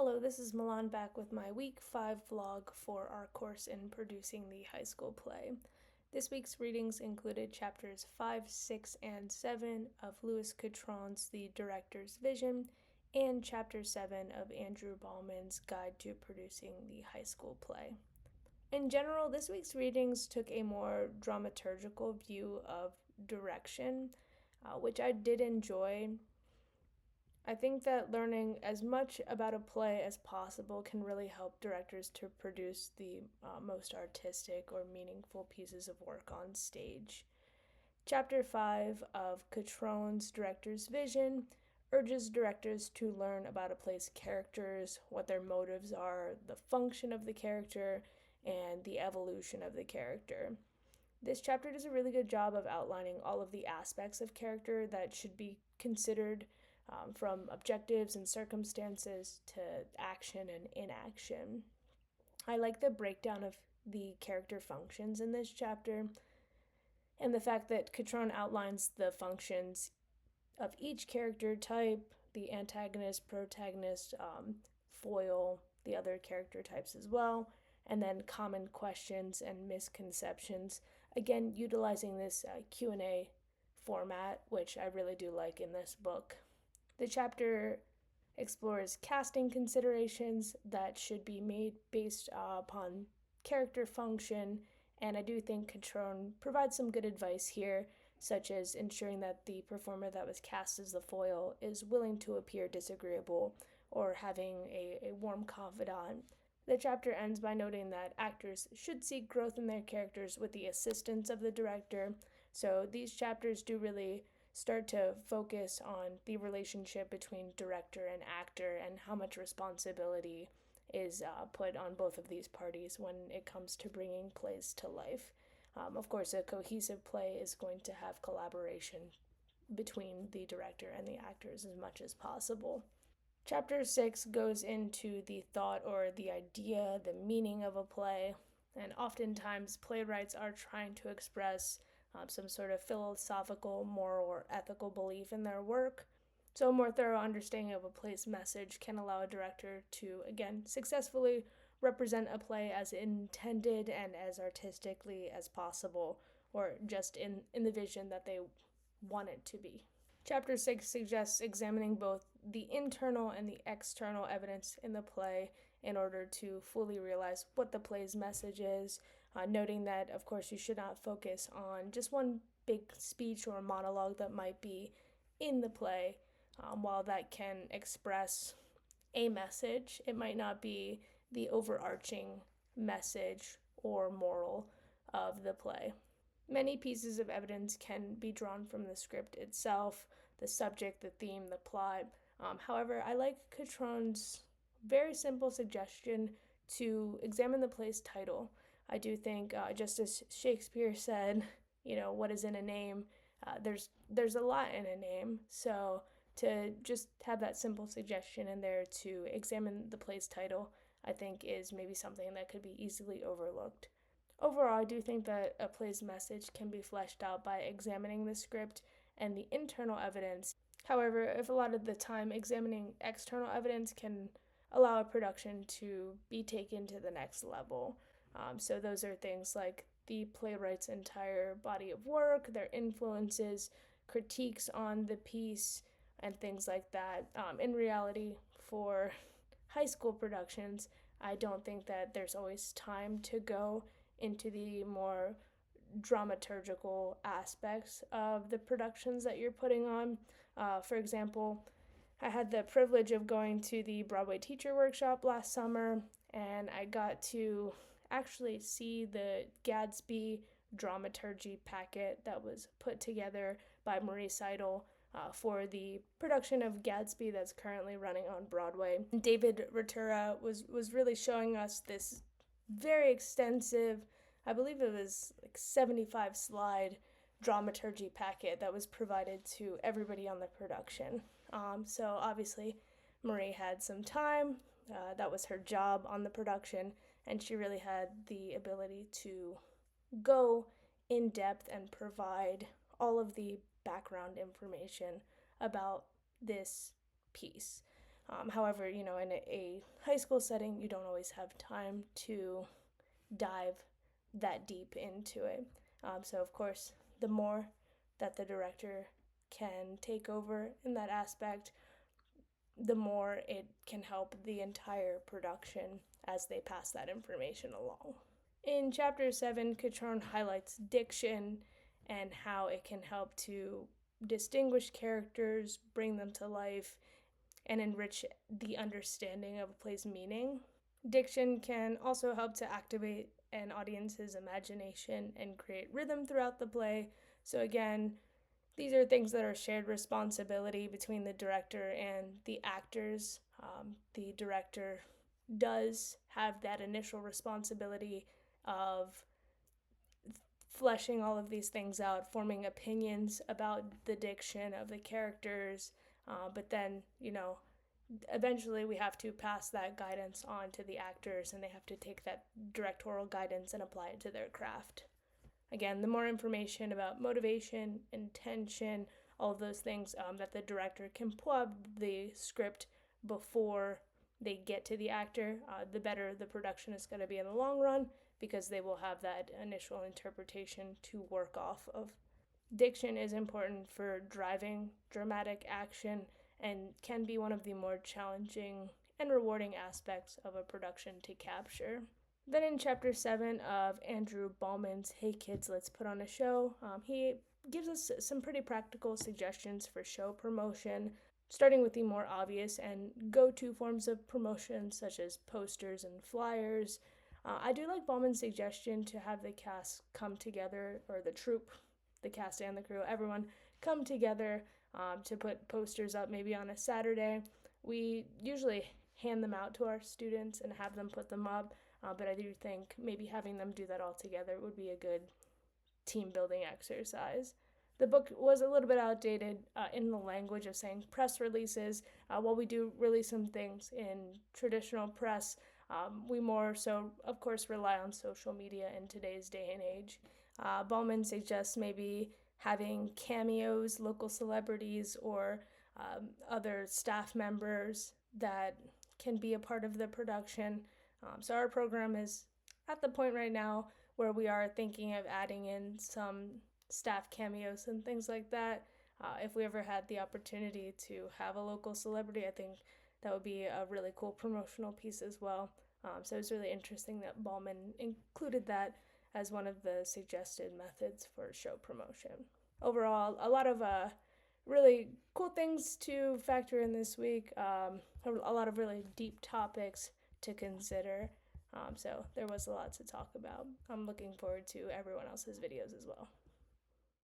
Hello, this is Milan back with my week 5 vlog for our course in producing the high school play. This week's readings included chapters 5, 6, and 7 of Louis Catron's The Director's Vision and chapter 7 of Andrew Baughman's Guide to Producing the High School Play. In general, this week's readings took a more dramaturgical view of direction, which I did enjoy. I think that learning as much about a play as possible can really help directors to produce the most artistic or meaningful pieces of work on stage. Chapter 5 of Catron's Director's Vision urges directors to learn about a play's characters, what their motives are, the function of the character, and the evolution of the character. This chapter does a really good job of outlining all of the aspects of character that should be considered, from objectives and circumstances to action and inaction. I like the breakdown of the character functions in this chapter and the fact that Catron outlines the functions of each character type, the antagonist, protagonist, foil, the other character types as well, and then common questions and misconceptions. Again, utilizing this Q&A format, which I really do like in this book. The chapter explores casting considerations that should be made based upon character function, and I do think Catron provides some good advice here, such as ensuring that the performer that was cast as the foil is willing to appear disagreeable or having a warm confidant. The chapter ends by noting that actors should seek growth in their characters with the assistance of the director, so these chapters do really start to focus on the relationship between director and actor and how much responsibility is put on both of these parties when it comes to bringing plays to life. Of course, a cohesive play is going to have collaboration between the director and the actors as much as possible. Chapter 6 goes into the thought or the idea, the meaning of a play, and oftentimes playwrights are trying to express some sort of philosophical, moral, or ethical belief in their work. So a more thorough understanding of a play's message can allow a director to, again, successfully represent a play as intended and as artistically as possible, or just in the vision that they want it to be. Chapter 6 suggests examining both the internal and the external evidence in the play in order to fully realize what the play's message is, noting that, of course, you should not focus on just one big speech or monologue that might be in the play. While that can express a message, it might not be the overarching message or moral of the play. Many pieces of evidence can be drawn from the script itself, the subject, the theme, the plot. However, I like Catron's very simple suggestion to examine the play's title. I do think, just as Shakespeare said, what is in a name? There's a lot in a name, so to just have that simple suggestion in there to examine the play's title, I think is maybe something that could be easily overlooked. Overall, I do think that a play's message can be fleshed out by examining the script and the internal evidence. However, if a lot of the time examining external evidence can allow a production to be taken to the next level. So those are things like the playwright's entire body of work, their influences, critiques on the piece, and things like that. In reality, for high school productions, I don't think that there's always time to go into the more dramaturgical aspects of the productions that you're putting on. For example, I had the privilege of going to the Broadway teacher workshop last summer, and I got to actually see the Gatsby dramaturgy packet that was put together by Marie Seidel for the production of Gatsby that's currently running on Broadway. David Ratura was really showing us this very extensive, I believe it was like 75 slide dramaturgy packet that was provided to everybody on the production. So obviously Marie had some time, that was her job on the production, and she really had the ability to go in depth and provide all of the background information about this piece. However, in a high school setting, you don't always have time to dive that deep into it. So, of course, the more that the director can take over in that aspect, the more it can help the entire production as they pass that information along. In Chapter 7, Catron highlights diction and how it can help to distinguish characters, bring them to life, and enrich the understanding of a play's meaning. Diction can also help to activate an audience's imagination and create rhythm throughout the play. So, again, these are things that are shared responsibility between the director and the actors. The director does have that initial responsibility of fleshing all of these things out, forming opinions about the diction of the characters, but then, eventually we have to pass that guidance on to the actors, and they have to take that directorial guidance and apply it to their craft. Again, the more information about motivation, intention, all of those things that the director can plug the script before they get to the actor, the better the production is going to be in the long run, because they will have that initial interpretation to work off of. Diction is important for driving dramatic action and can be one of the more challenging and rewarding aspects of a production to capture. Then in Chapter 7 of Andrew Baughman's Hey Kids, Let's Put on a Show, he gives us some pretty practical suggestions for show promotion, starting with the more obvious and go-to forms of promotion such as posters and flyers. I do like Baughman's suggestion to have the cast come together, or the troupe, the cast and the crew, everyone come together to put posters up maybe on a Saturday. We usually hand them out to our students and have them put them up, but I do think maybe having them do that all together would be a good team building exercise. The book was a little bit outdated in the language of saying press releases. While we do release some things in traditional press, we more so, of course, rely on social media in today's day and age. Baughman suggests maybe having cameos, local celebrities, or other staff members that can be a part of the production. So our program is at the point right now where we are thinking of adding in some staff cameos and things like that. If we ever had the opportunity to have a local celebrity, I think that would be a really cool promotional piece as well. So it was really interesting that Baughman included that as one of the suggested methods for show promotion. Overall, a lot of really cool things to factor in this week, a lot of really deep topics to consider. So there was a lot to talk about. I'm looking forward to everyone else's videos as well.